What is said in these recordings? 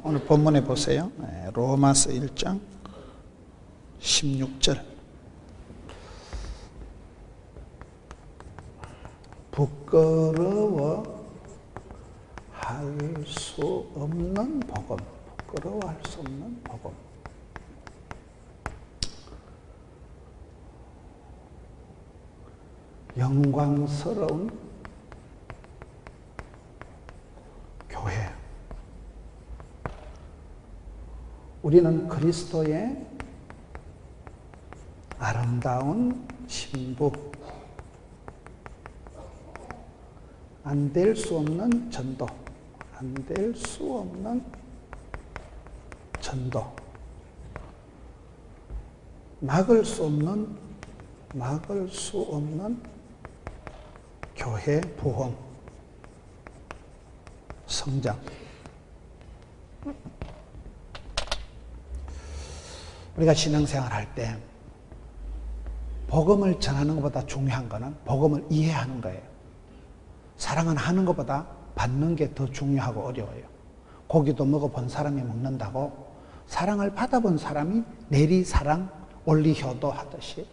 오늘 본문에 보세요. 로마서 1장 16절. 부끄러워 할 수 없는 복음. 부끄러워할 수 없는 복음. 영광스러운 교회. 우리는 그리스도의 아름다운 신부, 안 될 수 없는 전도, 안 될 수 없는 전도, 막을 수 없는 교회 부흥, 성장. 우리가 신앙생활 할 때 복음을 전하는 것보다 중요한 것은 복음을 이해하는 거예요. 사랑은 하는 것보다 받는 게 더 중요하고 어려워요. 고기도 먹어본 사람이 먹는다고 사랑을 받아본 사람이 내리 사랑 올리 효도 하듯이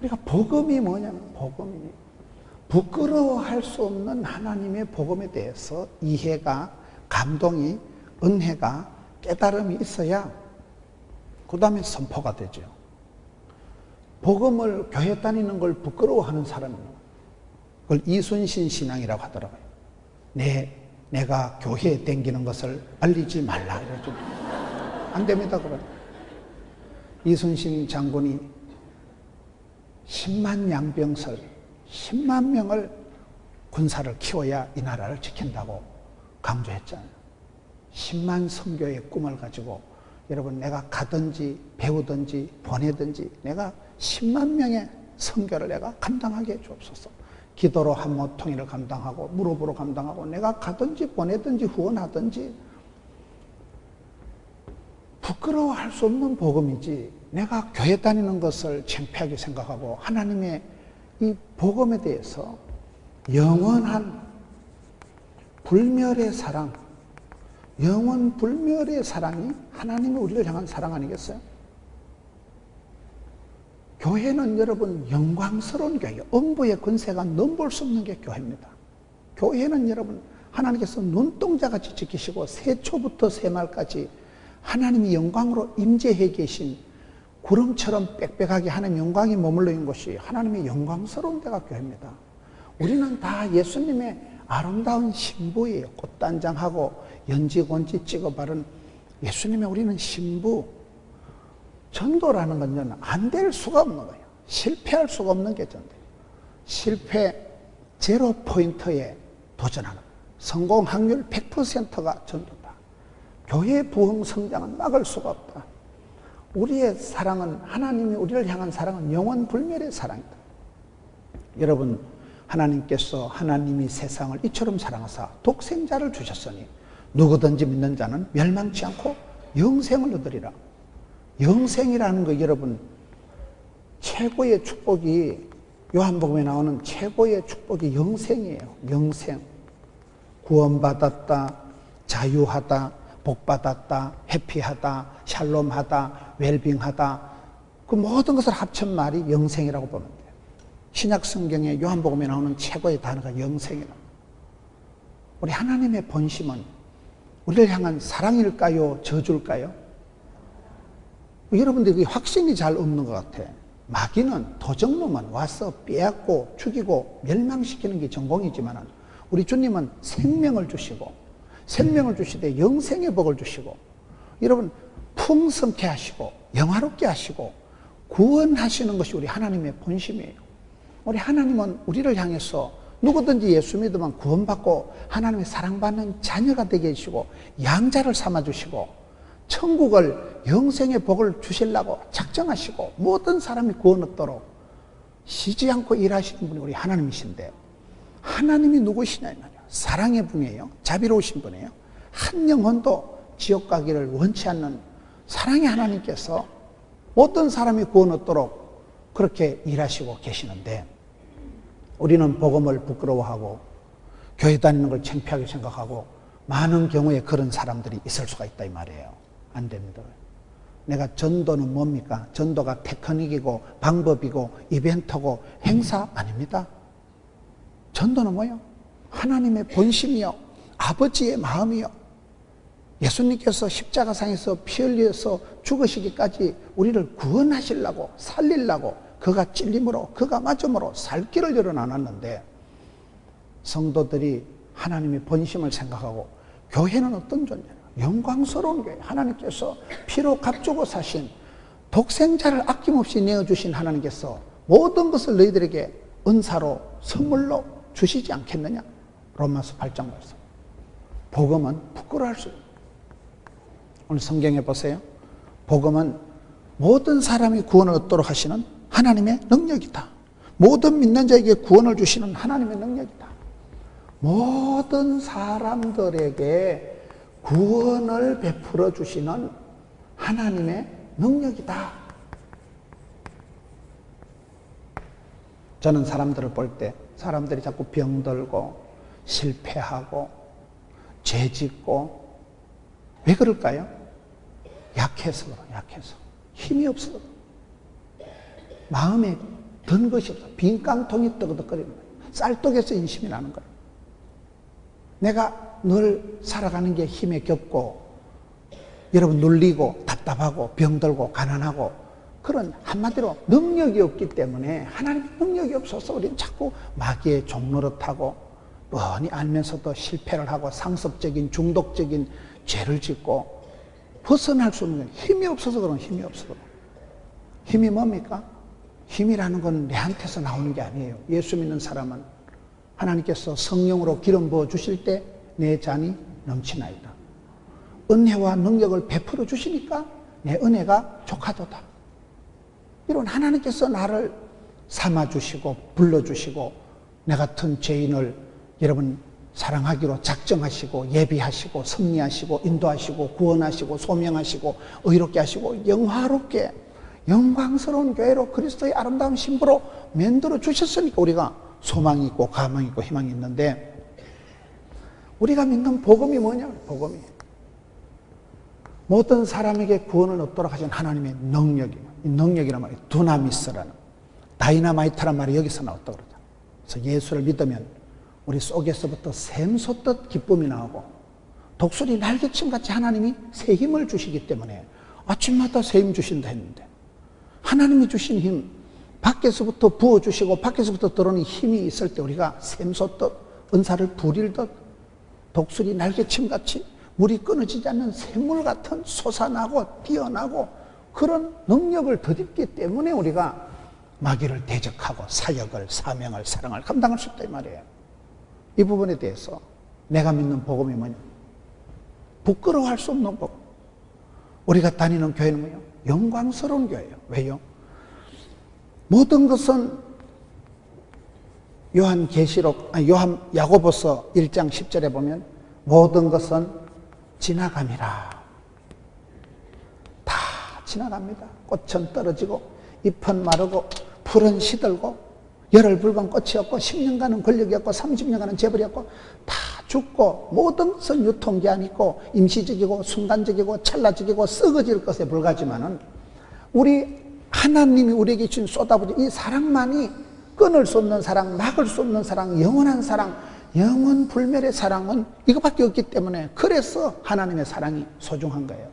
우리가 복음이 뭐냐면 복음이 부끄러워할 수 없는 하나님의 복음에 대해서 이해가, 감동이, 은혜가, 깨달음이 있어야 그 다음에 선포가 되죠. 복음을 교회 다니는 걸 부끄러워하는 사람이에요. 그걸 이순신 신앙이라고 하더라고요. 내가 교회에 댕기는 것을 알리지 말라. 안 됩니다. 그건. 이순신 장군이 10만 양병설, 10만 명을 군사를 키워야 이 나라를 지킨다고 강조했잖아요. 10만 선교의 꿈을 가지고 여러분 내가 가든지 배우든지 보내든지 내가 10만 명의 선교를 내가 감당하게 해 주옵소서. 기도로 한모 통일을 감당하고 무릎으로 감당하고 내가 가든지 보내든지 후원하든지 부끄러워할 수 없는 복음이지 내가 교회 다니는 것을 창피하게 생각하고 하나님의 이 복음에 대해서 영원한 불멸의 사랑, 영원 불멸의 사랑이 하나님이 우리를 향한 사랑 아니겠어요? 교회는 여러분 영광스러운 교회예요. 음부의 권세가 넘볼 수 없는 게 교회입니다. 교회는 여러분 하나님께서 눈동자같이 지키시고 세초부터 세말까지 하나님이 영광으로 임재해 계신 구름처럼 빽빽하게 하나님의 영광이 머물러 있는 곳이 하나님의 영광스러운 데가 교회입니다. 우리는 다 예수님의 아름다운 신부예요. 꽃단장하고 연지곤지 찍어 바른 예수님의 우리는 신부. 전도라는 건 안 될 수가 없는 거예요. 실패할 수가 없는 게 전도예요. 실패 제로 포인트에 도전하는 거예요. 성공 확률 100%가 전도다. 교회 부흥 성장은 막을 수가 없다. 우리의 사랑은 하나님이 우리를 향한 사랑은 영원 불멸의 사랑이다. 여러분 하나님께서 하나님이 세상을 이처럼 사랑하사 독생자를 주셨으니 누구든지 믿는 자는 멸망치 않고 영생을 얻으리라. 영생이라는 거 여러분 최고의 축복이 요한복음에 나오는 최고의 축복이 영생이에요. 영생. 구원받았다, 자유하다, 복받았다, 해피하다, 샬롬하다, 웰빙하다 그 모든 것을 합친 말이 영생이라고 보면 돼요. 신약 성경에 요한복음에 나오는 최고의 단어가 영생이라고. 우리 하나님의 본심은 우리를 향한 사랑일까요? 저주일까요? 여러분들이 확신이 잘 없는 것 같아. 마귀는 도적놈은 와서 빼앗고 죽이고 멸망시키는 게 전공이지만 우리 주님은 생명을 주시고 생명을 주시되 영생의 복을 주시고 여러분 풍성케 하시고 영화롭게 하시고 구원하시는 것이 우리 하나님의 본심이에요. 우리 하나님은 우리를 향해서 누구든지 예수 믿으면 구원받고 하나님의 사랑받는 자녀가 되게 해주시고 양자를 삼아주시고 천국을 영생의 복을 주시려고 작정하시고 모든 사람이 구원 얻도록 쉬지 않고 일하시는 분이 우리 하나님이신데 하나님이 누구시냐 이 말이에요. 사랑의 분이에요. 자비로우신 분이에요. 한 영혼도 지옥 가기를 원치 않는 사랑의 하나님께서 모든 사람이 구원 얻도록 그렇게 일하시고 계시는데 우리는 복음을 부끄러워하고 교회 다니는 걸 창피하게 생각하고 많은 경우에 그런 사람들이 있을 수가 있다 이 말이에요. 안 됩니다. 내가 전도는 뭡니까? 전도가 테크닉이고 방법이고 이벤트고 행사 아닙니다. 전도는 뭐예요? 하나님의 본심이요, 아버지의 마음이요. 예수님께서 십자가상에서 피 흘려서 죽으시기까지 우리를 구원하시려고, 살리려고 그가 찔림으로, 그가 맞음으로 살 길을 열어놨는데, 성도들이 하나님의 본심을 생각하고, 교회는 어떤 존재냐? 영광스러운 교회. 하나님께서 피로 값주고 사신, 독생자를 아낌없이 내어주신 하나님께서 모든 것을 너희들에게 은사로, 선물로 주시지 않겠느냐? 로마서 8장 말씀. 복음은 부끄러워할 수 없어요. 오늘 성경에 보세요. 복음은 모든 사람이 구원을 얻도록 하시는 하나님의 능력이다. 모든 믿는 자에게 구원을 주시는 하나님의 능력이다. 모든 사람들에게 구원을 베풀어 주시는 하나님의 능력이다. 저는 사람들을 볼 때 사람들이 자꾸 병들고 실패하고 죄짓고 왜 그럴까요? 약해서 그래요. 약해서. 힘이 없어. 마음에 든 것이 없어. 빈 깡통이 뜨거덕거리는 거예요. 쌀떡에서 인심이 나는 거예요. 내가 늘 살아가는 게 힘에 겹고, 여러분 눌리고 답답하고 병들고 가난하고, 그런 한마디로 능력이 없기 때문에, 하나님의 능력이 없어서 우리는 자꾸 마귀의 종노릇하고 뻔히 알면서도 실패를 하고 상습적인 중독적인 죄를 짓고 벗어날 수 없는 거예요. 힘이 없어서 그런, 힘이 없어서. 힘이 뭡니까? 힘이라는 건 내한테서 나오는 게 아니에요. 예수 믿는 사람은 하나님께서 성령으로 기름 부어 주실 때 내 잔이 넘치나이다. 은혜와 능력을 베풀어 주시니까 내 은혜가 족하도다. 이런 하나님께서 나를 삼아주시고 불러주시고 내 같은 죄인을 여러분 사랑하기로 작정하시고 예비하시고 섭리하시고 인도하시고 구원하시고 소명하시고 의롭게 하시고 영화롭게 영광스러운 교회로 그리스도의 아름다운 신부로 만들어 주셨으니까 우리가 소망이 있고 가망이 있고 희망이 있는데, 우리가 믿는 복음이 뭐냐? 복음이 모든 사람에게 구원을 얻도록 하신 하나님의 능력이에요. 이 능력이란 말이 두나미스라는, 다이나마이트란 말이 여기서 나왔다고 그러죠. 그래서 예수를 믿으면 우리 속에서부터 샘솟듯 기쁨이 나오고 독수리 날개침같이 하나님이 새 힘을 주시기 때문에, 아침마다 새 힘 주신다 했는데 하나님이 주신 힘, 밖에서부터 부어주시고 밖에서부터 들어오는 힘이 있을 때 우리가 샘솟듯 은사를 부릴듯 독수리 날개침같이 물이 끊어지지 않는 샘물 같은 솟아나고 뛰어나고 그런 능력을 덧입기 때문에 우리가 마귀를 대적하고 사역을, 사명을, 사랑을 감당할 수 있다 이 말이에요. 이 부분에 대해서 내가 믿는 복음이 뭐냐? 부끄러워할 수 없는 복음. 우리가 다니는 교회는 뭐예요? 영광스러운 교회예요. 왜요? 모든 것은 요한 야고보서 1장 10절에 보면 모든 것은 지나감이라. 다 지나갑니다. 꽃은 떨어지고 잎은 마르고 풀은 시들고 열흘불과 꽃이 없고 10년간은 권력이 없고 30년간은 재벌이 없고 다 죽고 모든 것은 유통기한이 있고 임시적이고 순간적이고 찰나적이고 썩어질 것에 불과하지만은 우리 하나님이 우리에게 주신 쏟아부은 이 사랑만이 끊을 수 없는 사랑, 막을 수 없는 사랑, 영원한 사랑, 영원 불멸의 사랑은 이것밖에 없기 때문에 그래서 하나님의 사랑이 소중한 거예요.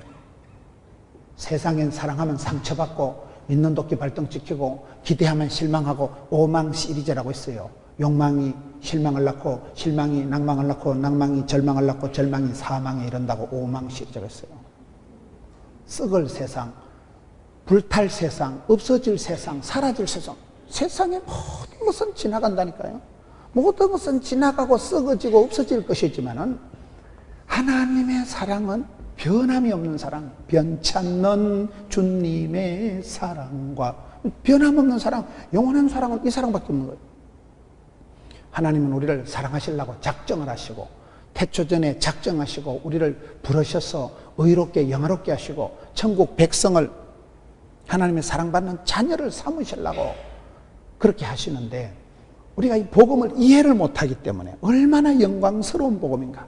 세상엔 사랑하면 상처받고 믿는 도끼 발등 찍히고 기대하면 실망하고 오망 시리즈라고 있어요. 욕망이 실망을 낳고 실망이 낭망을 낳고 낭망이 절망을 낳고 절망이 사망에 이른다고 오망 시리즈가 있어요. 썩을 세상, 불탈 세상, 없어질 세상, 사라질 세상. 세상의 모든 것은 지나간다니까요. 모든 것은 지나가고 썩어지고 없어질 것이지만은 하나님의 사랑은 변함이 없는 사랑, 변찮는 주님의 사랑과 변함없는 사랑, 영원한 사랑은 이 사랑밖에 없는 거예요. 하나님은 우리를 사랑하시려고 작정을 하시고 태초전에 작정하시고 우리를 부르셔서 의롭게 영화롭게 하시고 천국 백성을 하나님의 사랑받는 자녀를 삼으시려고 그렇게 하시는데 우리가 이 복음을 이해를 못하기 때문에 얼마나 영광스러운 복음인가.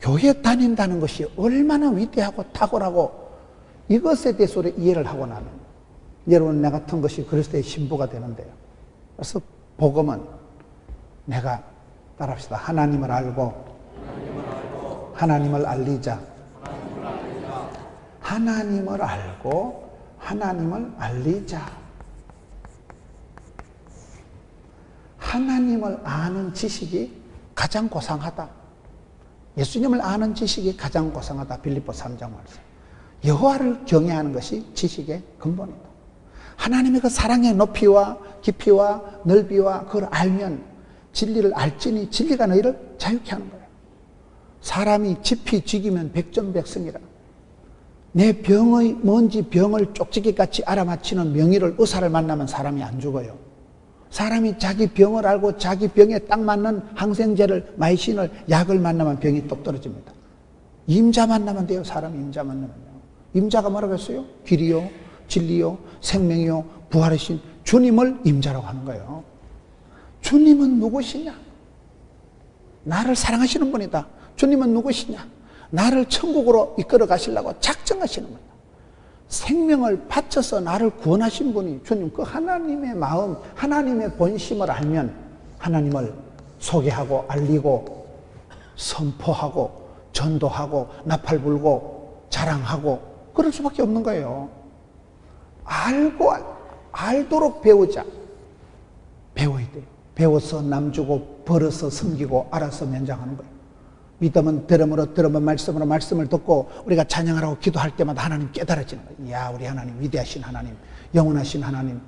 교회 다닌다는 것이 얼마나 위대하고 탁월하고 이것에 대해서 우리 이해를 하고 나면 여러분 내 같은 것이 그리스도의 신부가 되는데요. 그래서 복음은 내가 따라합시다. 하나님을 알고 하나님을 알리자. 하나님을 알고 하나님을 알리자. 하나님을 아는 지식이 가장 고상하다. 예수님을 아는 지식이 가장 고상하다. 빌립보 3장 말씀. 여호와를 경외하는 것이 지식의 근본이다. 하나님의 그 사랑의 높이와 깊이와 넓이와 그걸 알면 진리를 알지니 진리가 너희를 자유케 하는 거예요. 사람이 지피 죽이면 백전백승이라. 내 병의 뭔지 병을 쪽지기같이 알아맞히는 명의를 의사를 만나면 사람이 안 죽어요. 사람이 자기 병을 알고 자기 병에 딱 맞는 항생제를 마이신을 약을 만나면 병이 똑 떨어집니다. 임자 만나면 돼요. 사람 임자 만나면요. 임자가 뭐라고 했어요? 길이요, 진리요, 생명이요, 부활의 신 주님을 임자라고 하는 거예요. 주님은 누구시냐? 나를 사랑하시는 분이다. 주님은 누구시냐? 나를 천국으로 이끌어 가시려고 작정하시는 분이다. 생명을 바쳐서 나를 구원하신 분이 주님, 그 하나님의 마음, 하나님의 본심을 알면 하나님을 소개하고 알리고 선포하고 전도하고 나팔 불고 자랑하고 그럴 수밖에 없는 거예요. 알도록 배우자. 배워야 돼요. 배워서 남주고 벌어서 섬기고 알아서 면장하는 거예요. 믿음은 들음으로 들으면 말씀으로 말씀을 듣고 우리가 찬양하라고 기도할 때마다 하나님 깨달아지는 거예요. 이야, 우리 하나님 위대하신 하나님, 영원하신 하나님,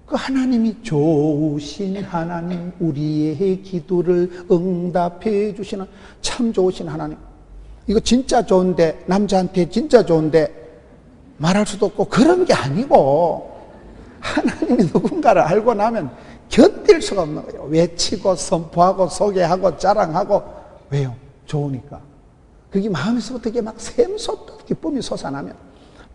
그 하나님이 좋으신 하나님, 우리의 기도를 응답해 주시는 참 좋으신 하나님. 이거 진짜 좋은데, 남자한테 진짜 좋은데 말할 수도 없고 그런 게 아니고 하나님이 누군가를 알고 나면 견딜 수가 없는 거예요. 외치고 선포하고 소개하고 자랑하고. 왜요? 좋으니까. 그게 마음에서부터 이게 막 샘솟듯 기쁨이 솟아나면,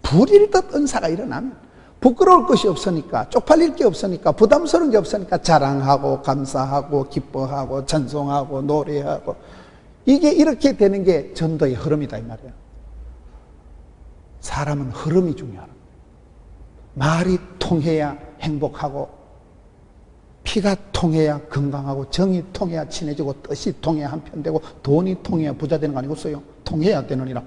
불일 듯 은사가 일어나면, 부끄러울 것이 없으니까, 쪽팔릴 게 없으니까, 부담스러운 게 없으니까 자랑하고 감사하고 기뻐하고 찬송하고 노래하고, 이게 이렇게 되는 게 전도의 흐름이다 이 말이에요. 사람은 흐름이 중요하다. 말이 통해야 행복하고, 피가 통해야 건강하고, 정이 통해야 친해지고, 뜻이 통해야 한편되고, 돈이 통해야 부자 되는 거 아니겠어요? 통해야 되느니라.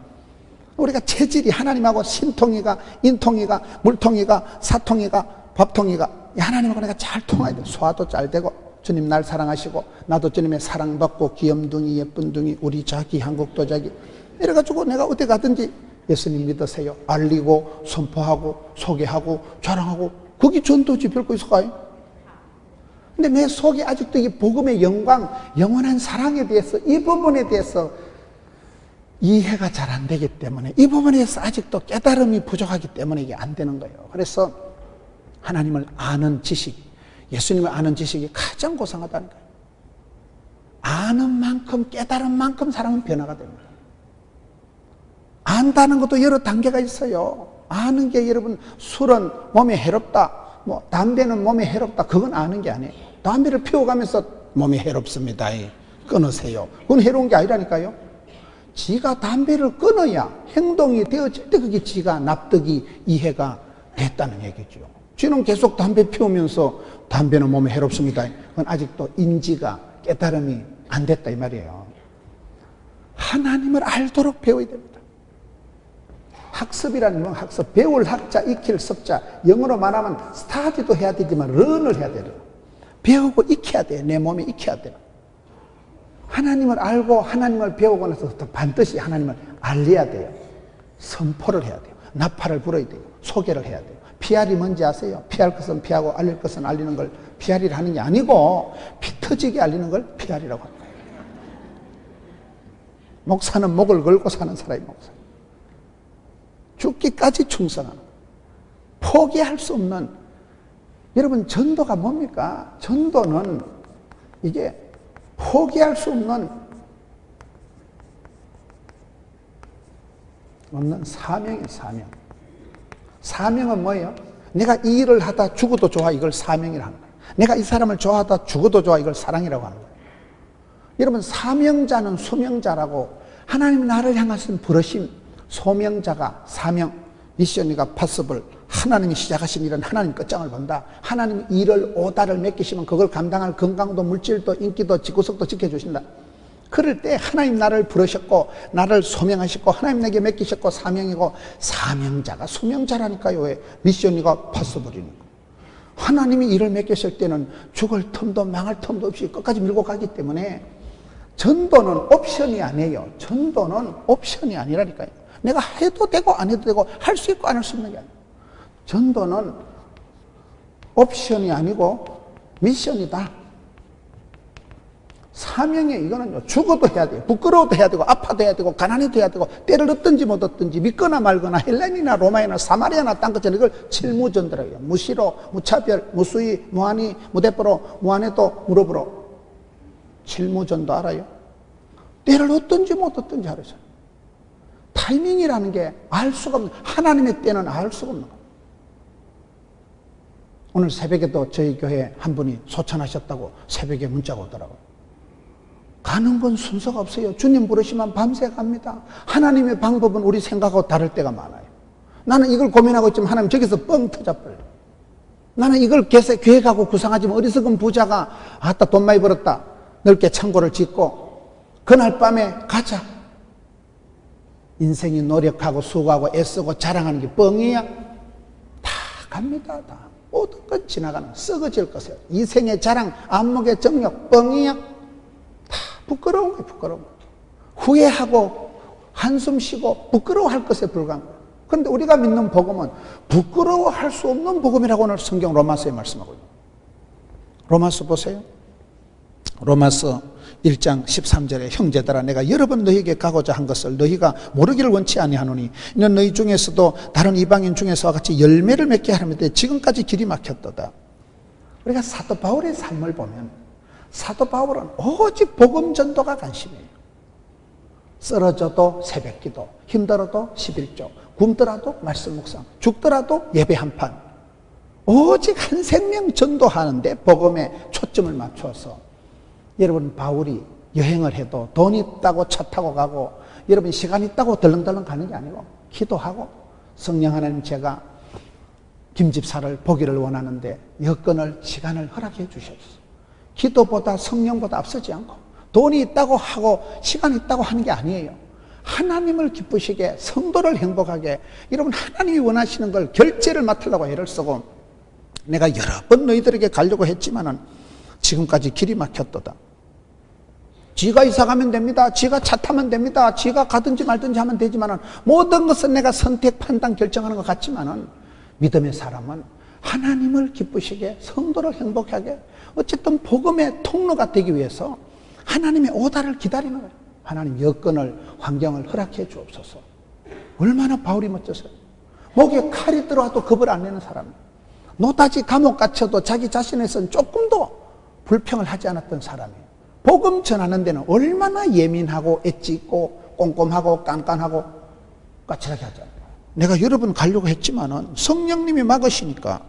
우리가 체질이 하나님하고 신통이가, 인통이가, 물통이가, 사통이가, 밥통이가, 하나님하고 내가 잘 통해야 돼. 소화도 잘 되고, 주님 날 사랑하시고, 나도 주님의 사랑받고, 귀염둥이, 예쁜둥이, 우리 자기, 한국도 자기. 이래가지고 내가 어디 가든지 예수님 믿으세요. 알리고, 선포하고, 소개하고, 자랑하고, 그게 전도지 별거 있을까요? 근데 내 속에 아직도 이 복음의 영광, 영원한 사랑에 대해서, 이 부분에 대해서 이해가 잘 안 되기 때문에, 이 부분에 대해서 아직도 깨달음이 부족하기 때문에 이게 안 되는 거예요. 그래서 하나님을 아는 지식, 예수님을 아는 지식이 가장 고상하다는 거예요. 아는 만큼, 깨달은 만큼 사람은 변화가 됩니다. 안다는 것도 여러 단계가 있어요. 아는 게 여러분, 술은 몸에 해롭다, 뭐 담배는 몸에 해롭다, 그건 아는 게 아니에요. 담배를 피워가면서 몸이 해롭습니다, 끊으세요. 그건 해로운 게 아니라니까요. 지가 담배를 끊어야 행동이 되어질 때 그게 지가 납득이 이해가 됐다는 얘기죠. 지는 계속 담배 피우면서 담배는 몸에 해롭습니다, 그건 아직도 인지가, 깨달음이 안 됐다 이 말이에요. 하나님을 알도록 배워야 됩니다. 학습이라는 건 학습, 배울 학자, 익힐 습자. 영어로 말하면 스타디도 해야 되지만 런을 해야 돼요. 배우고 익혀야 돼요. 내 몸에 익혀야 돼요. 하나님을 알고 하나님을 배우고 나서 반드시 하나님을 알려야 돼요. 선포를 해야 돼요. 나팔을 불어야 돼요. 소개를 해야 돼요. PR이 뭔지 아세요? 피할 것은 피하고 알릴 것은 알리는 걸 PR이라 하는 게 아니고, 피 터지게 알리는 걸 PR이라고 합니다. 목사는 목을 걸고 사는 사람이 목사. 죽기까지 충성하는, 포기할 수 없는. 여러분, 전도가 뭡니까? 전도는 이게 포기할 수 없는 사명이에요. 사명. 사명은 뭐예요? 내가 이 일을 하다 죽어도 좋아, 이걸 사명이라고 하는 거예요. 내가 이 사람을 좋아하다 죽어도 좋아, 이걸 사랑이라고 하는 거예요. 여러분, 사명자는 수명자라고, 하나님이 나를 향하신 부르심, 소명자가, 사명, 미션이가 파서블, 하나님이 시작하신 일은 하나님 끝장을 본다. 하나님이 일을 오다를 맡기시면 그걸 감당할 건강도 물질도 인기도 지구석도 지켜주신다. 그럴 때 하나님 나를 부르셨고 나를 소명하셨고 하나님 내게 맡기셨고 사명이고, 사명자가 소명자라니까요. 왜? 미션이가 파서블이니까. 하나님이 일을 맡기실 때는 죽을 틈도 망할 틈도 없이 끝까지 밀고 가기 때문에 전도는 옵션이 아니에요. 전도는 옵션이 아니라니까요. 내가 해도 되고 안 해도 되고 할 수 있고 안 할 수 있는 게 아니에요. 전도는 옵션이 아니고 미션이다. 사명에 이거는요, 죽어도 해야 돼요. 부끄러워도 해야 되고 아파도 해야 되고 가난해도 해야 되고 때를 얻든지 못 얻든지 믿거나 말거나 헬렌이나 로마이나 사마리아나 딴것처럼 이걸 칠무전더라고요. 무시로, 무차별, 무수히, 무한히, 무대뽀로, 무한해도, 무릎으로. 칠무전도 알아요? 때를 얻든지 못 얻든지 하루죠. 타이밍이라는 게 알 수가 없는, 하나님의 때는 알 수가 없는 거예요. 오늘 새벽에도 저희 교회 한 분이 소천하셨다고 새벽에 문자가 오더라고요. 가는 건 순서가 없어요. 주님 부르시면 밤새 갑니다. 하나님의 방법은 우리 생각하고 다를 때가 많아요. 나는 이걸 고민하고 있지만 하나님 저기서 뻥 터져버려요. 나는 이걸 계획하고 구상하지만 어리석은 부자가 아따 돈 많이 벌었다. 넓게 창고를 짓고 그날 밤에 가자. 인생이 노력하고 수고하고 애쓰고 자랑하는 게 뻥이야? 다 갑니다. 다. 모든 건 지나가는 썩어질 것이에요. 이생의 자랑, 안목의 정력 뻥이야? 다 부끄러운 거예요. 부끄러운 거예요. 후회하고 한숨 쉬고 부끄러워할 것에 불과한 거예요. 그런데 우리가 믿는 복음은 부끄러워할 수 없는 복음이라고 오늘 성경 로마서에 말씀하고 있어요. 로마서 보세요. 로마서 1장 13절에 형제들아 내가 여러 번 너희에게 가고자 한 것을 너희가 모르기를 원치 아니하노니 이는 너희 중에서도 다른 이방인 중에서와 같이 열매를 맺게 하려는데 지금까지 길이 막혔도다. 우리가 사도 바울의 삶을 보면 사도 바울은 오직 복음 전도가 관심이에요. 쓰러져도 새벽기도, 힘들어도 11조, 굶더라도 말씀 묵상, 죽더라도 예배 한판, 오직 한 생명 전도하는데 복음에 초점을 맞춰서. 여러분 바울이 여행을 해도 돈 있다고 차 타고 가고 여러분 시간 있다고 덜렁덜렁 가는 게 아니고 기도하고 성령 하나님 제가 김집사를 보기를 원하는데 여건을 시간을 허락해 주셨어요. 기도보다 성령보다 앞서지 않고 돈이 있다고 하고 시간이 있다고 하는 게 아니에요. 하나님을 기쁘시게 성도를 행복하게 여러분 하나님이 원하시는 걸 결제를 맡으려고 애를 쓰고 내가 여러 번 너희들에게 가려고 했지만은 지금까지 길이 막혔도다. 지가 이사 가면 됩니다. 지가 차 타면 됩니다. 지가 가든지 말든지 하면 되지만은 모든 것은 내가 선택, 판단, 결정하는 것 같지만은 믿음의 사람은 하나님을 기쁘시게 성도를 행복하게 어쨌든 복음의 통로가 되기 위해서 하나님의 오다를 기다리는 거예요. 하나님 여건을 환경을 허락해 주옵소서. 얼마나 바울이 멋졌어요. 목에 칼이 들어와도 겁을 안 내는 사람이에요. 노다지 감옥 갇혀도 자기 자신에서는 조금도 불평을 하지 않았던 사람이에요. 복음 전하는 데는 얼마나 예민하고 엣지 있고 꼼꼼하고 깐깐하고 까칠하게 하잖아요. 내가 여러 번 가려고 했지만은 성령님이 막으시니까.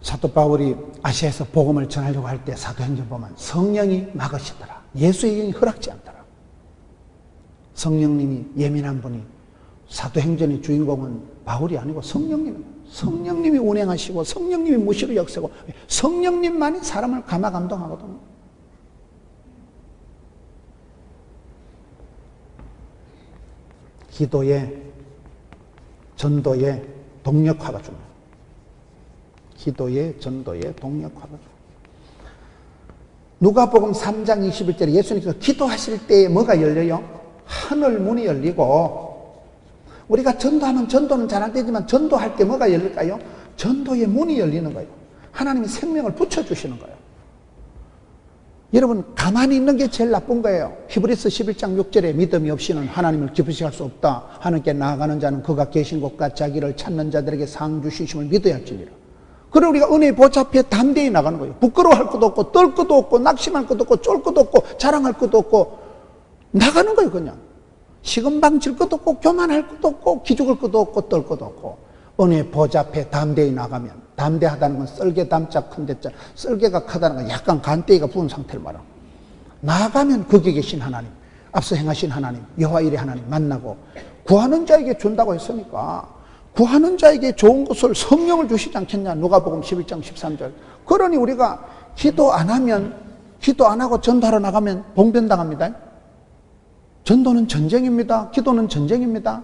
사도 바울이 아시아에서 복음을 전하려고 할 때 사도행전 보면 성령이 막으시더라. 예수의 영이 허락지 않더라. 성령님이 예민한 분이 사도행전의 주인공은 바울이 아니고 성령님이 운행하시고 성령님이 무시로 역사고 성령님만이 사람을 감화 감동하거든요. 기도에 전도에 동력화가 중요해요. 기도에 전도에 동력화가 중요해요. 누가복음 3장 21절에 예수님께서 기도하실 때에 뭐가 열려요? 하늘 문이 열리고 우리가 전도하면 전도는 잘 안 되지만 전도할 때 뭐가 열릴까요? 전도의 문이 열리는 거예요. 하나님이 생명을 붙여주시는 거예요. 여러분 가만히 있는 게 제일 나쁜 거예요. 히브리서 11장 6절에 믿음이 없이는 하나님을 기쁘시게 할 수 없다. 하나님께 나아가는 자는 그가 계신 곳과 자기를 찾는 자들에게 상 주시심을 믿어야 할지니라. 그래 우리가 은혜의 보좌 앞에 담대히 나가는 거예요. 부끄러워할 것도 없고 떨 것도 없고 낙심할 것도 없고 쫄 것도 없고 자랑할 것도 없고 나가는 거예요. 그냥 시금방 질 것도 없고 교만할 것도 없고 기죽을 것도 없고 떨 것도 없고 은혜의 보좌 앞에 담대히 나가면 담대하다는 건 썰개 담자 큰데자 썰개가 크다는 건 약간 간대기가 부은 상태를 말하고 나아가면 거기에 계신 하나님, 앞서 행하신 하나님, 여호와 일의 하나님 만나고 구하는 자에게 준다고 했으니까 구하는 자에게 좋은 것을 성령을 주시지 않겠냐. 누가복음 11장 13절. 그러니 우리가 기도 안 하면, 기도 안 하고 전도하러 나가면 봉변당합니다. 전도는 전쟁입니다. 기도는 전쟁입니다.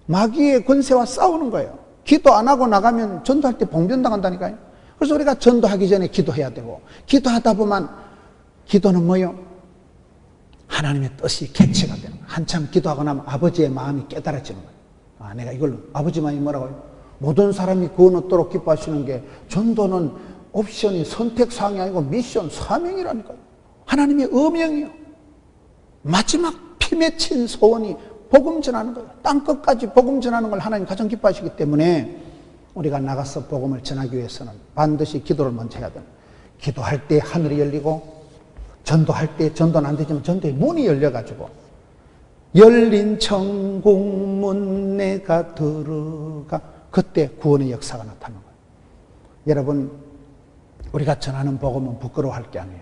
마귀의 권세와 싸우는 거예요. 기도 안 하고 나가면 전도할 때 봉변당한다니까요. 그래서 우리가 전도하기 전에 기도해야 되고, 기도하다 보면 기도는 뭐요? 하나님의 뜻이 개체가 되는 거예요. 한참 기도하고 나면 아버지의 마음이 깨달아지는 거예요. 아, 내가 이걸, 아버지 마음이 뭐라고요? 모든 사람이 구원 얻도록 기뻐하시는 게, 전도는 옵션이 선택사항이 아니고 미션, 사명이라니까요. 하나님의 어명이요. 마지막 피 맺힌 소원이 복음 전하는 거예요. 땅끝까지 복음 전하는 걸 하나님 가장 기뻐하시기 때문에 우리가 나가서 복음을 전하기 위해서는 반드시 기도를 먼저 해야 됩니다. 기도할 때 하늘이 열리고, 전도할 때, 전도는 안 되지만 전도의 문이 열려가지고, 열린 천국문 내가 들어가, 그때 구원의 역사가 나타나는 거예요. 여러분, 우리가 전하는 복음은 부끄러워할 게 아니에요.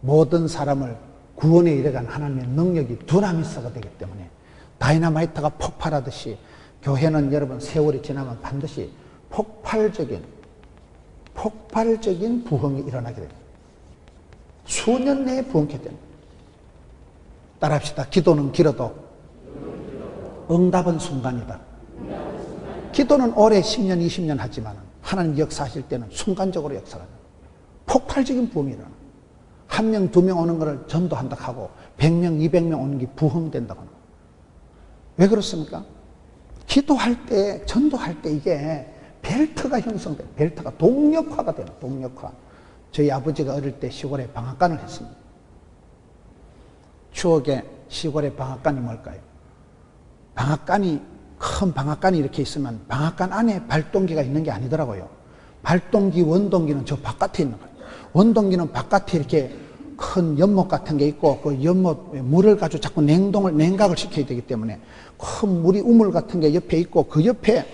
모든 사람을 구원에 이르간 하나님의 능력이 두나미스가 되기 때문에, 다이너마이트가 폭발하듯이 교회는 여러분 세월이 지나면 반드시 폭발적인 부흥이 일어나게 됩니다. 수년 내에 부흥케 됩니다. 따라합시다. 기도는 길어도 응답은 순간이다. 기도는 오래 10년, 20년 하지만 하나님 역사하실 때는 순간적으로 역사가 됩니다. 폭발적인 부흥이 일어나. 1명, 2명 오는 것을 전도한다 하고 100명, 200명 오는 게 부흥된다고 합니다. 왜 그렇습니까? 기도할 때, 전도할 때 이게 벨트가 형성돼요. 벨트가 동력화가 돼요. 동력화. 저희 아버지가 어릴 때 시골에 방앗간을 했습니다. 추억의 시골의 방앗간이 뭘까요? 방앗간이, 큰 방앗간이 이렇게 있으면 방앗간 안에 발동기가 있는 게 아니더라고요. 발동기, 원동기는 저 바깥에 있는 거예요. 원동기는 바깥에 이렇게 큰 연못 같은 게 있고, 그 연못 물을 가지고 자꾸 냉각을 시켜야 되기 때문에 큰 물이 우물 같은 게 옆에 있고, 그 옆에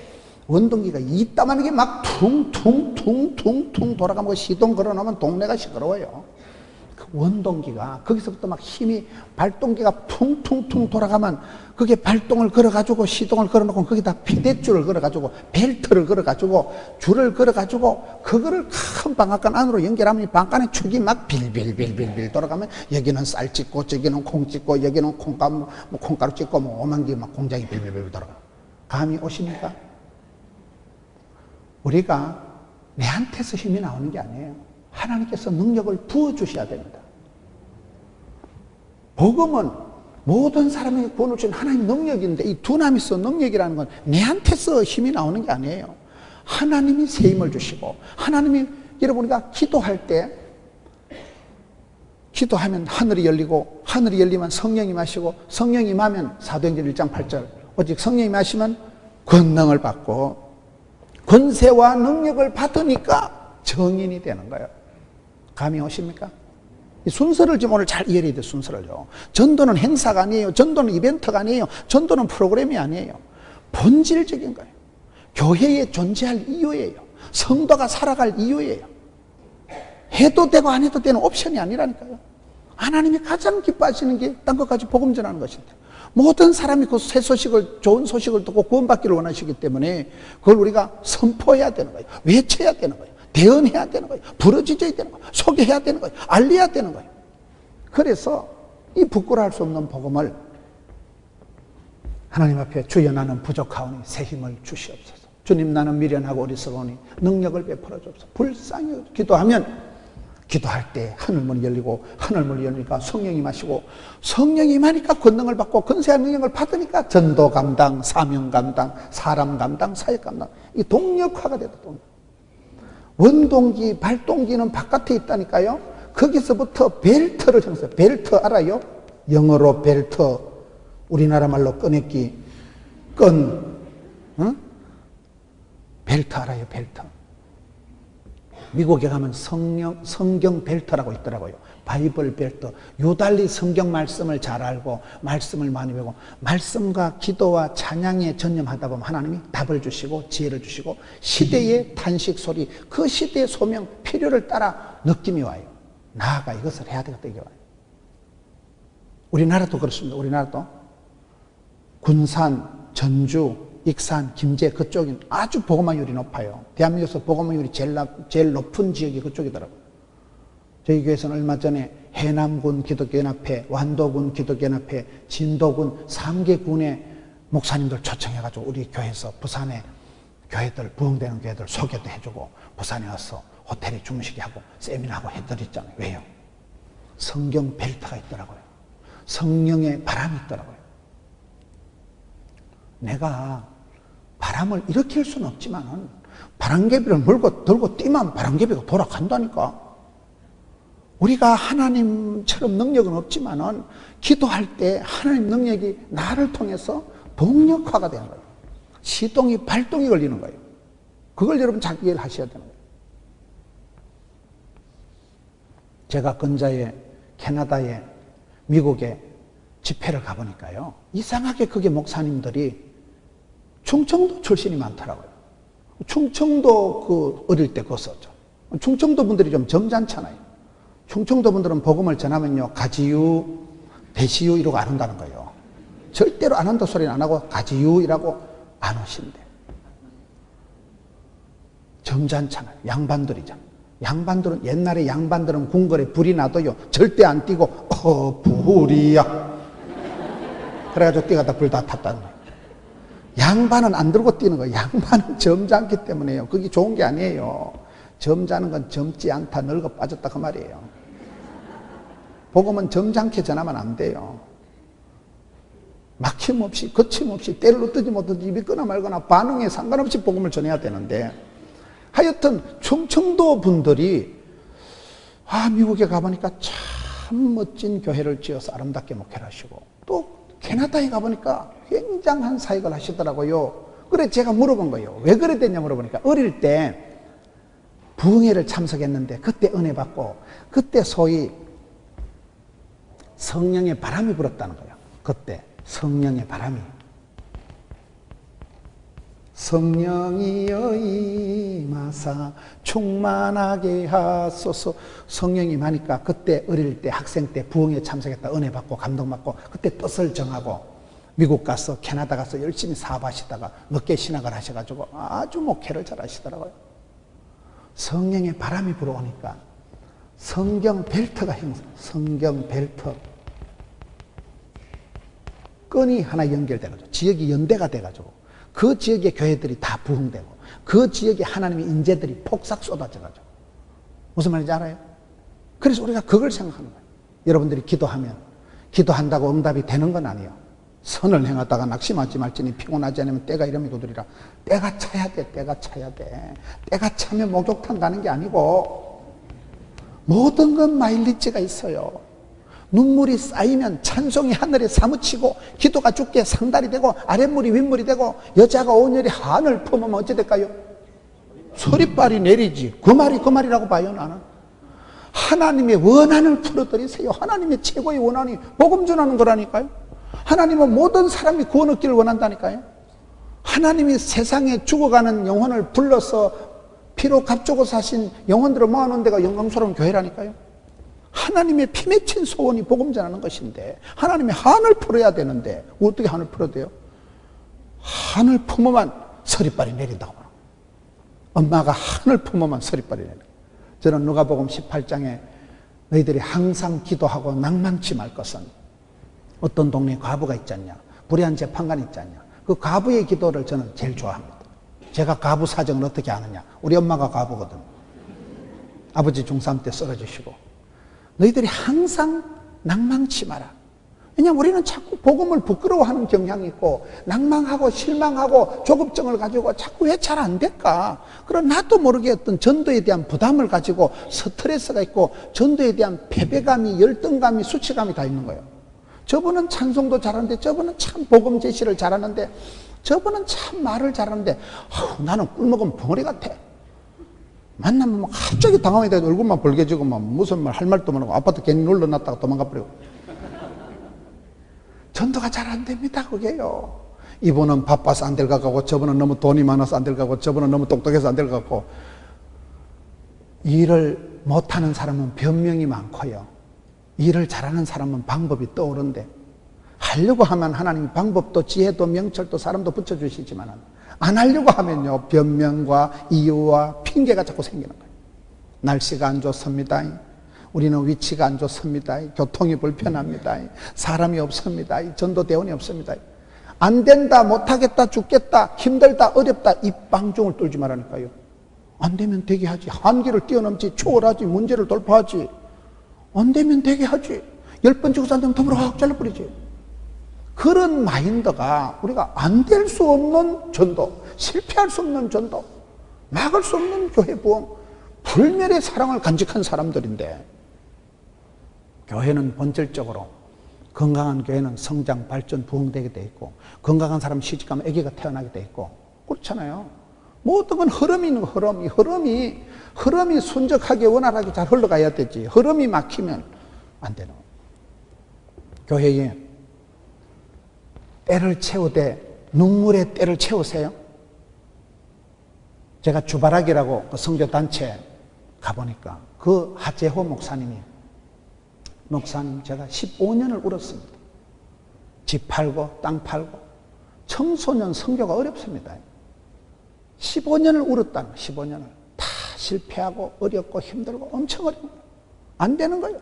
원동기가 이따만한 게 막 퉁퉁퉁퉁퉁 돌아가면 시동 걸어놓으면 동네가 시끄러워요. 그 원동기가, 거기서부터 막 힘이, 발동기가 퉁퉁퉁 돌아가면 그게 발동을 걸어가지고 시동을 걸어놓고 거기다 피대줄을 걸어가지고 벨트를 걸어가지고 줄을 걸어가지고 그거를 큰 방앗간 안으로 연결하면 이 방앗간의 축이 막 빌빌빌빌빌 돌아가면 여기는 쌀 찍고 저기는 콩 찍고 여기는 콩가루 찍고 뭐 오만 개 막 공장이 빌빌빌 돌아가. 감이 오십니까? 우리가 내한테서 힘이 나오는 게 아니에요. 하나님께서 능력을 부어주셔야 됩니다. 복음은 모든 사람에게 구원을 주신 하나님 능력인데, 이 두나미스 능력이라는 건 내한테서 힘이 나오는 게 아니에요. 하나님이 새 힘을 주시고, 하나님이, 여러분 우리가 기도할 때, 기도하면 하늘이 열리고, 하늘이 열리면 성령이 마시고, 성령이 임하면 사도행전 1장 8절, 오직 성령이 마시면 권능을 받고, 권세와 능력을 받으니까 정인이 되는 거예요. 감이 오십니까? 이 순서를 지금 오늘 잘 이해해야 돼요. 순서를요. 전도는 행사가 아니에요. 전도는 이벤트가 아니에요. 전도는 프로그램이 아니에요. 본질적인 거예요. 교회에 존재할 이유예요. 성도가 살아갈 이유예요. 해도 되고 안 해도 되는 옵션이 아니라니까요. 하나님이 가장 기뻐하시는 게 딴 것까지 복음 전하는 것인데, 모든 사람이 그 새 소식을, 좋은 소식을 듣고 구원받기를 원하시기 때문에 그걸 우리가 선포해야 되는 거예요. 외쳐야 되는 거예요. 대언해야 되는 거예요. 부르짖어야 되는 거예요. 소개해야 되는 거예요. 알려야 되는 거예요. 그래서 이 부끄러워할 수 없는 복음을 하나님 앞에 주여 나는 부족하오니 새 힘을 주시옵소서. 주님 나는 미련하고 어리석으니 능력을 베풀어 주옵소서. 불쌍히 기도하면, 기도할 때 하늘문이 열리고, 하늘문이 열리니까 성령이 마시고, 성령이 임하니까 권능을 받고, 권세한 능력을 받으니까 전도 감당, 사명 감당, 사람 감당, 사역 감당, 이 동력화가 되다. 원동기, 발동기는 바깥에 있다니까요. 거기서부터 벨트를 형성해요. 벨트 알아요? 영어로 벨트, 우리나라 말로 꺼냈기, 벨트 알아요? 벨트. 미국에 가면 성경 벨트라고 있더라고요. 바이블 벨트. 유달리 성경 말씀을 잘 알고 말씀을 많이 배우고 말씀과 기도와 찬양에 전념하다 보면 하나님이 답을 주시고 지혜를 주시고 시대의 탄식 소리, 그 시대의 소명, 필요를 따라 느낌이 와요. 나아가 이것을 해야 되겠다. 이게 우리나라도 그렇습니다. 우리나라도 군산, 전주, 익산, 김제 그쪽이 아주 보고만율이 높아요. 대한민국에서 보고만율이 제일 높은 지역이 그쪽이더라고요. 저희 교회에서는 얼마 전에 해남군 기독교연합회, 완도군 기독교연합회, 진도군 3개 군의 목사님들 초청해가지고 우리 교회에서 부산에 교회들, 부흥되는 교회들 소개도 해주고 부산에 와서 호텔에 주무시게 하고 세미나하고 해드렸잖아요. 왜요? 성경 벨트가 있더라고요. 성령의 바람이 있더라고요. 내가 바람을 일으킬 수는 없지만 바람개비를 들고 뛰면 바람개비가 돌아간다니까. 우리가 하나님처럼 능력은 없지만 기도할 때 하나님 능력이 나를 통해서 동력화가 되는 거예요. 시동이 발동이 걸리는 거예요. 그걸 여러분 잘 이해를 하셔야 되는 거예요. 제가 근자에 캐나다에 미국에 집회를 가보니까요, 이상하게 그게 목사님들이 충청도 출신이 많더라고요. 충청도 그 어릴 때 그었었죠. 충청도 분들이 좀 점잖잖아요. 충청도 분들은 복음을 전하면요, 가지유, 대시유 이러고 안 한다는 거예요. 절대로 안 한다 소리는 안 하고 가지유 이라고 안 오신대. 점잖잖아요. 양반들이잖아. 양반들은, 옛날에 양반들은 궁궐에 불이 나도요, 절대 안 뛰고, 불이야. 그래가지고 뛰어가다 불 다 탔다는 거예요. 양반은 안 들고 뛰는 거예요. 양반은 점잖기 때문에요. 그게 좋은 게 아니에요. 점잖은 건 젊지 않다, 늙어 빠졌다 그 말이에요. 복음은 점잖게 전하면 안 돼요. 막힘없이, 거침없이, 때를 놓든지 못하든지 입이 끄나 말거나 반응에 상관없이 복음을 전해야 되는데, 하여튼 충청도 분들이 미국에 가보니까 참 멋진 교회를 지어서 아름답게 목회를 하시고, 또 캐나다에 가보니까 굉장한 사역을 하시더라고요. 그래 제가 물어본 거예요. 왜 그래 됐냐 물어보니까, 어릴 때 부흥회를 참석했는데 그때 은혜 받고 그때 소위 성령의 바람이 불었다는 거예요. 그때 성령의 바람이, 성령이여 임하사 충만하게 하소서. 성령이 많으니까 그때 어릴 때 학생 때 부흥회 참석했다 은혜 받고 감동받고 그때 뜻을 정하고 미국 가서 캐나다 가서 열심히 사업하시다가 늦게 신학을 하셔가지고 아주 목회를 잘 하시더라고요. 성령의 바람이 불어오니까 성경 벨트가 형성, 성경 벨트 끈이 하나 연결돼가지고 지역이 연대가 돼가지고 그 지역의 교회들이 다 부흥되고 그 지역에 하나님의 인재들이 폭삭 쏟아져가지고, 무슨 말인지 알아요? 그래서 우리가 그걸 생각하는 거예요. 여러분들이 기도하면 기도한다고 응답이 되는 건 아니에요. 선을 행하다가 낙심하지 말지니 피곤하지 않으면 때가 이름이 거두리라. 때가 차야 돼. 때가 차야 돼. 때가 차면 목욕탕 가는 게 아니고 모든 건 마일리지가 있어요. 눈물이 쌓이면 찬송이 하늘에 사무치고 기도가 주께 상달이 되고 아랫물이 윗물이 되고 여자가 온열이 한을 품으면 어찌 될까요? 소리빨이 내리지. 그 말이라고 봐요. 나는 하나님의 원한을 풀어드리세요. 하나님의 최고의 원한이 복음 전하는 거라니까요. 하나님은 모든 사람이 구원 얻기를 원한다니까요. 하나님이 세상에 죽어가는 영혼을 불러서 피로 값주고 사신 영혼들을 모아놓은 데가 영광스러운 교회라니까요. 하나님의 피 맺힌 소원이 복음 전하는 것인데 하나님의 한을 풀어야 되는데 어떻게 한을 풀어야 돼요? 한을 품으면 서리빨이 내린다고 말합니다. 엄마가 한을 품으면 서리빨이 내린다. 저는 누가복음 18장에 너희들이 항상 기도하고 낭망치 말 것은, 어떤 동네에 과부가 있지 않냐, 불의한 재판관이 있지 않냐, 그 과부의 기도를 저는 제일 좋아합니다. 제가 과부 사정을 어떻게 아느냐, 우리 엄마가 과부거든. 아버지 중3 때 쓰러지시고, 너희들이 항상 낭망치 마라. 왜냐하면 우리는 자꾸 복음을 부끄러워하는 경향이 있고 낭망하고 실망하고 조급증을 가지고 자꾸 왜 잘 안 될까? 그런 나도 모르게 어떤 전도에 대한 부담을 가지고 스트레스가 있고 전도에 대한 패배감이, 열등감이, 수치감이 다 있는 거예요. 저분은 찬송도 잘하는데, 저분은 참 복음 제시를 잘하는데, 저분은 참 말을 잘하는데, 나는 꿀먹은 벙어리 같아. 만나면 막 갑자기 당황이 돼서 얼굴만 벌개지고 막 무슨 말 할 말도 모르고 아파트 괜히 눌러놨다가 도망가 버리고. 전도가 잘 안 됩니다. 그게요. 이분은 바빠서 안 될 것 같고, 저분은 너무 돈이 많아서 안 될 것 같고, 저분은 너무 똑똑해서 안 될 것 같고, 일을 못하는 사람은 변명이 많고요. 일을 잘하는 사람은 방법이 떠오른대. 하려고 하면 하나님이 방법도 지혜도 명철도 사람도 붙여주시지만 안 하려고 하면요, 변명과 이유와 핑계가 자꾸 생기는 거예요. 날씨가 안 좋습니다. 우리는 위치가 안 좋습니다. 교통이 불편합니다. 사람이 없습니다. 전도대원이 없습니다. 안 된다, 못하겠다, 죽겠다, 힘들다, 어렵다, 이 방종을 떨지 말라니까요. 안 되면 되게 하지. 한계를 뛰어넘지, 초월하지, 문제를 돌파하지. 안 되면 되게 하지. 10번 죽어서 안 되면 덤으로 확 잘라버리지. 그런 마인드가 우리가 안 될 수 없는 전도, 실패할 수 없는 전도, 막을 수 없는 교회 부흥, 불멸의 사랑을 간직한 사람들인데, 교회는 본질적으로 건강한 교회는 성장, 발전, 부흥되게 돼 있고, 건강한 사람 시집가면 아기가 태어나게 돼 있고, 그렇잖아요. 모든 건 흐름이 있는 거, 흐름이 순적하게 원활하게 잘 흘러가야 되지. 흐름이 막히면 안 되는 거예요. 교회에 때를 채우되 눈물의 때를 채우세요. 제가 주바라기라고 그 성교단체 가보니까 그 하재호 목사님 제가 15년을 울었습니다. 집 팔고 땅 팔고 청소년 선교가 어렵습니다. 15년을 울었다는 거예요. 15년을 다 실패하고 어렵고 힘들고 엄청 어려운 거예요. 안 되는 거예요.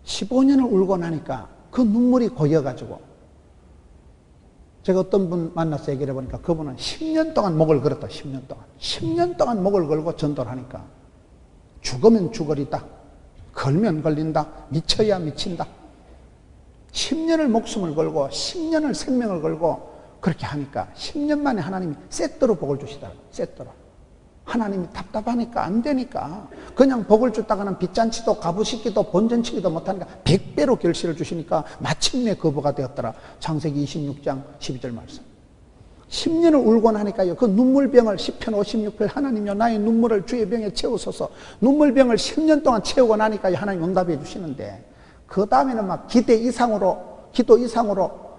15년을 울고 나니까 그 눈물이 고여가지고 제가 어떤 분 만나서 얘기를 해보니까 그분은 10년 동안 목을 걸었다. 10년 동안 목을 걸고 전도를 하니까 죽으면 죽으리다, 걸면 걸린다, 미쳐야 미친다. 10년을 목숨을 걸고 10년을 생명을 걸고 그렇게 하니까 10년 만에 하나님이 세트로 복을 주시더라고요. 세트로. 하나님이 답답하니까 안 되니까 그냥 복을 줬다가는 빚잔치도 가부시기도 본전치기도 못하니까 100배로 결실을 주시니까 마침내 거부가 되었더라. 창세기 26장 12절 말씀. 10년을 울고 나니까요, 그 눈물병을 시편 56편 하나님이여 나의 눈물을 주의 병에 채우소서. 눈물병을 10년 동안 채우고 나니까요, 하나님 응답해 주시는데 그 다음에는 막 기도 이상으로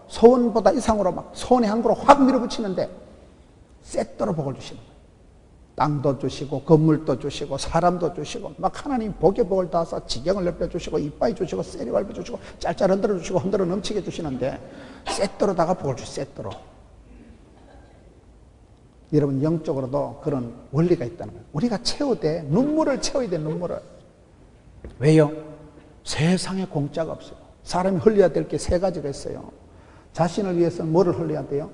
소원보다 이상으로 막 소원의 항구로 확 밀어붙이는데 세트로 복을 주시는 거예요. 땅도 주시고 건물도 주시고 사람도 주시고 막 하나님 복에 복을 다서 지경을 넓혀주시고 이빠이 주시고 세리 밟아주시고 짤짤 흔들어주시고 흔들어 넘치게 주시는데 세트로다가 복을 주시고 세트로. 여러분 영적으로도 그런 원리가 있다는 거예요. 우리가 채우되 눈물을 채워야 돼. 눈물을. 왜요? 세상에 공짜가 없어요. 사람이 흘려야 될 게 3가지가 있어요. 자신을 위해서는 뭐를 흘려야 돼요?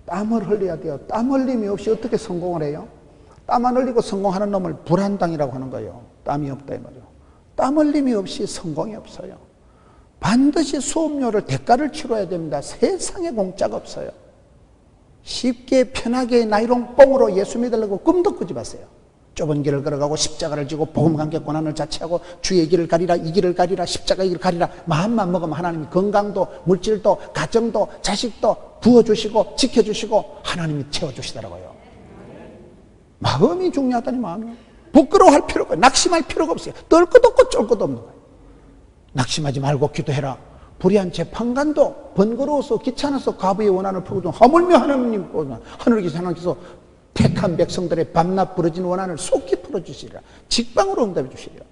땀을 흘려야 돼요. 땀 흘림이 없이 어떻게 성공을 해요? 땀 안 흘리고 성공하는 놈을 불한당이라고 하는 거예요. 땀이 없다 이 말이에요. 땀 흘림이 없이 성공이 없어요. 반드시 수업료를 대가를 치러야 됩니다. 세상에 공짜가 없어요. 쉽게 편하게 나이롱 뽕으로 예수 믿으려고 꿈도 꾸지 마세요. 좁은 길을 걸어가고 십자가를 지고 복음관계 고난을 자체하고 주의 길을 가리라, 이 길을 가리라, 십자가 이 길을 가리라. 마음만 먹으면 하나님이 건강도 물질도 가정도 자식도 부어주시고 지켜주시고 하나님이 채워주시더라고요. 마음이 중요하다니. 마음이 부끄러워할 필요가 없어요. 낙심할 필요가 없어요. 떨 것도 없고 쫄 것도 없는 거예요. 낙심하지 말고 기도해라. 불의한 재판관도 번거로워서 귀찮아서 과부의 원한을 풀고 하물며 하나님 하늘에 계신 하나님께서 택한 백성들의 밤낮 부러진 원한을 속히 풀어주시리라. 직방으로 응답해 주시리라.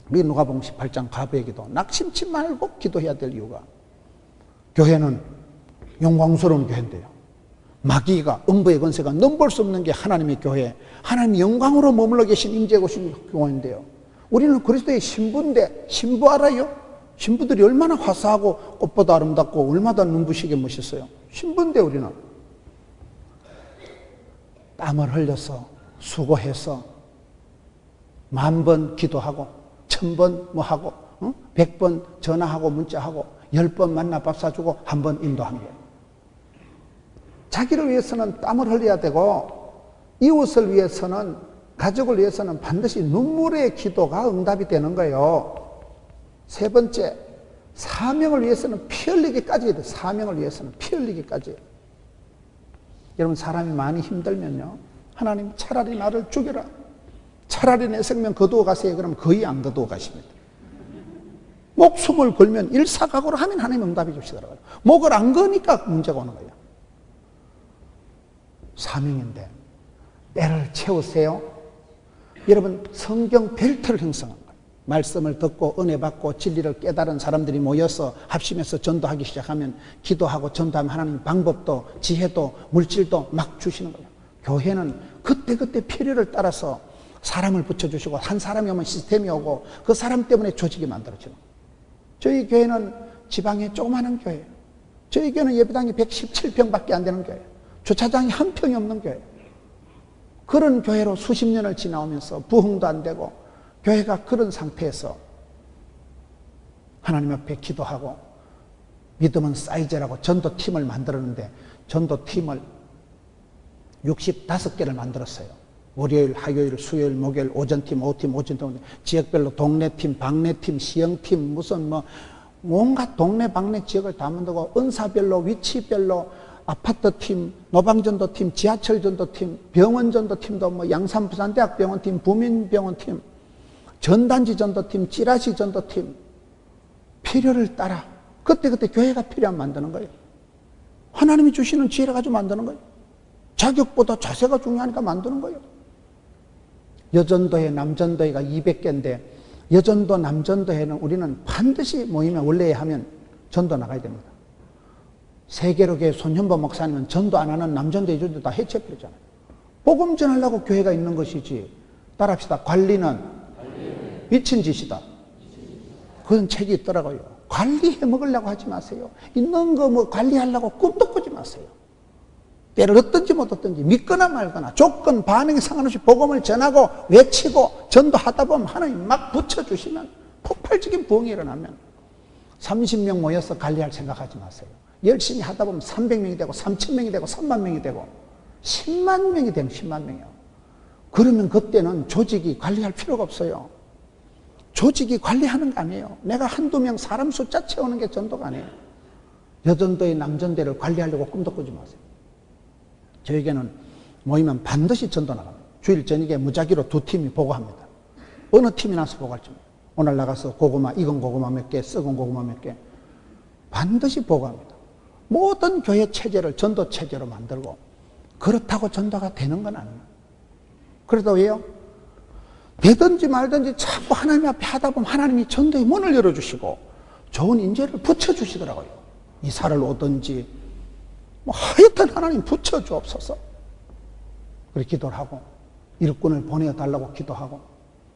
우리 누가복음 18장 과부의 기도, 낙심치 말고 기도해야 될 이유가, 교회는 영광스러운 교회인데요, 마귀가 음부의 권세가 넘볼 수 없는 게 하나님의 교회, 하나님의 영광으로 머물러 계신 임재에 오신 교회인데요, 우리는 그리스도의 신부인데, 신부 알아요? 신부들이 얼마나 화사하고 꽃보다 아름답고 얼마나 눈부시게 멋있어요. 신부인데 우리는 땀을 흘려서 수고해서 10,000번 기도하고 1,000번 뭐 하고 100번 전화하고 문자하고 10번 만나 밥 사주고 1번 인도한 거예요. 자기를 위해서는 땀을 흘려야 되고 이웃을 위해서는, 가족을 위해서는 반드시 눈물의 기도가 응답이 되는 거예요. 3번째, 사명을 위해서는 피 흘리기까지 해야 돼요. 사명을 위해서는 피 흘리기까지. 여러분, 사람이 많이 힘들면요, 하나님 차라리 나를 죽여라, 차라리 내 생명 거두어 가세요. 그러면 거의 안 거두어 가십니다. 목숨을 걸면 일사각오로 하면 하나님 응답해 주시더라고요. 목을 안 거니까 문제가 오는 거예요. 사명인데 때를 채우세요. 여러분 성경 벨트를 형성한 거예요. 말씀을 듣고 은혜 받고 진리를 깨달은 사람들이 모여서 합심해서 전도하기 시작하면 기도하고 전도하면 하나님 방법도 지혜도 물질도 막 주시는 거예요. 교회는 그때그때 필요를 따라서 사람을 붙여주시고 한 사람이 오면 시스템이 오고 그 사람 때문에 조직이 만들어지는 거예요. 저희 교회는 지방에 조그마한 교회예요. 저희 교회는 예배당이 117평밖에 안 되는 교회예요. 주차장이 한 평이 없는 교회예요. 그런 교회로 수십 년을 지나오면서 부흥도 안 되고 교회가 그런 상태에서 하나님 앞에 기도하고 믿음은 사이즈라고 전도팀을 만들었는데 전도팀을 65개를 만들었어요. 월요일, 화요일, 수요일, 목요일, 오전팀, 오후팀, 오전팀, 지역별로 동네팀, 방네팀, 시형팀, 무슨 온갖 동네, 방네 지역을 다 만들고 은사별로, 위치별로 아파트팀, 노방전도팀, 지하철전도팀, 병원전도팀도 양산 부산대학병원팀, 부민병원팀, 전단지 전도팀, 찌라시 전도팀, 필요를 따라 그때그때 교회가 필요하면 만드는 거예요. 하나님이 주시는 지혜를 가지고 만드는 거예요. 자격보다 자세가 중요하니까 만드는 거예요. 여전도회, 남전도회가 200개인데 여전도, 남전도회는 우리는 반드시 모임에 원래 하면 전도 나가야 됩니다. 세계로교회 손현보 목사님은 전도 안 하는 남전도, 여전도 다 해체해버리잖아요. 복음 전하려고 교회가 있는 것이지. 따라합시다. 관리는 미친 짓이다. 그런 책이 있더라고요. 관리해 먹으려고 하지 마세요. 있는 거 관리하려고 꿈도 꾸지 마세요. 때를 얻든지 못 얻든지 믿거나 말거나 조건 반응이 상관없이 복음을 전하고 외치고 전도하다 보면 하나님 막 붙여주시면 폭발적인 부흥이 일어나면 30명 모여서 관리할 생각하지 마세요. 열심히 하다 보면 300명이 되고 3,000명이 되고 3만 명이 되고 10만 명이 되면 10만 명이요. 그러면 그때는 조직이 관리할 필요가 없어요. 조직이 관리하는 거 아니에요. 내가 한두 명 사람 숫자 채우는 게 전도가 아니에요. 여전도의 남전대를 관리하려고 꿈도 꾸지 마세요. 저에게는 모이면 반드시 전도 나갑니다. 주일 저녁에 무작위로 2팀이 보고합니다. 어느 팀이 나서 보고할지 모르겠어요. 오늘 나가서 고구마, 익은 고구마 몇 개, 썩은 고구마 몇 개 반드시 보고합니다. 모든 교회 체제를 전도 체제로 만들고 그렇다고 전도가 되는 건 아니에요. 그래도 왜요? 되든지 말든지 자꾸 하나님 앞에 하다 보면 하나님이 전도의 문을 열어주시고 좋은 인재를 붙여주시더라고요. 이사를 오든지 하여튼 하나님 붙여주옵소서. 그렇게 기도를 하고 일꾼을 보내달라고 기도하고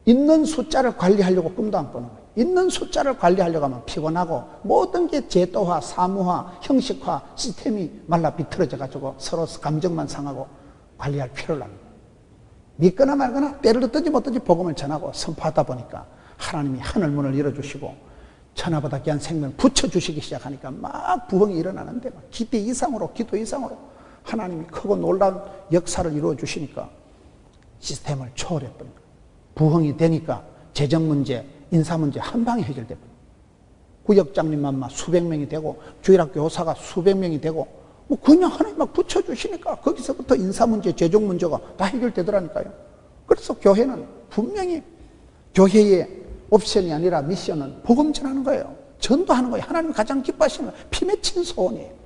있는 숫자를 관리하려고 꿈도 안 꾸는 거예요. 있는 숫자를 관리하려고 하면 피곤하고 모든 게 제도화, 사무화, 형식화, 시스템이 말라 비틀어져 가지고 서로 감정만 상하고 관리할 필요를 합니다. 믿거나 말거나 때를 얻든지 못든지 복음을 전하고 선포하다 보니까 하나님이 하늘문을 열어주시고 천하보다 귀한 생명을 붙여주시기 시작하니까 막 부흥이 일어나는데 막 기대 이상으로 기도 이상으로 하나님이 크고 놀라운 역사를 이루어 주시니까 시스템을 초월해버린 거예요. 부흥이 되니까 재정 문제, 인사 문제 한 방에 해결돼 버려요. 구역장님만 막 수백 명이 되고 주일학교 교사가 수백 명이 되고 그냥 하나님 막 붙여주시니까 거기서부터 인사 문제, 재정 문제가 다 해결되더라니까요. 그래서 교회는 분명히 교회의 옵션이 아니라 미션은 복음 전하는 거예요. 전도하는 거예요. 하나님이 가장 기뻐하시는 거예요. 피 맺힌 소원이에요.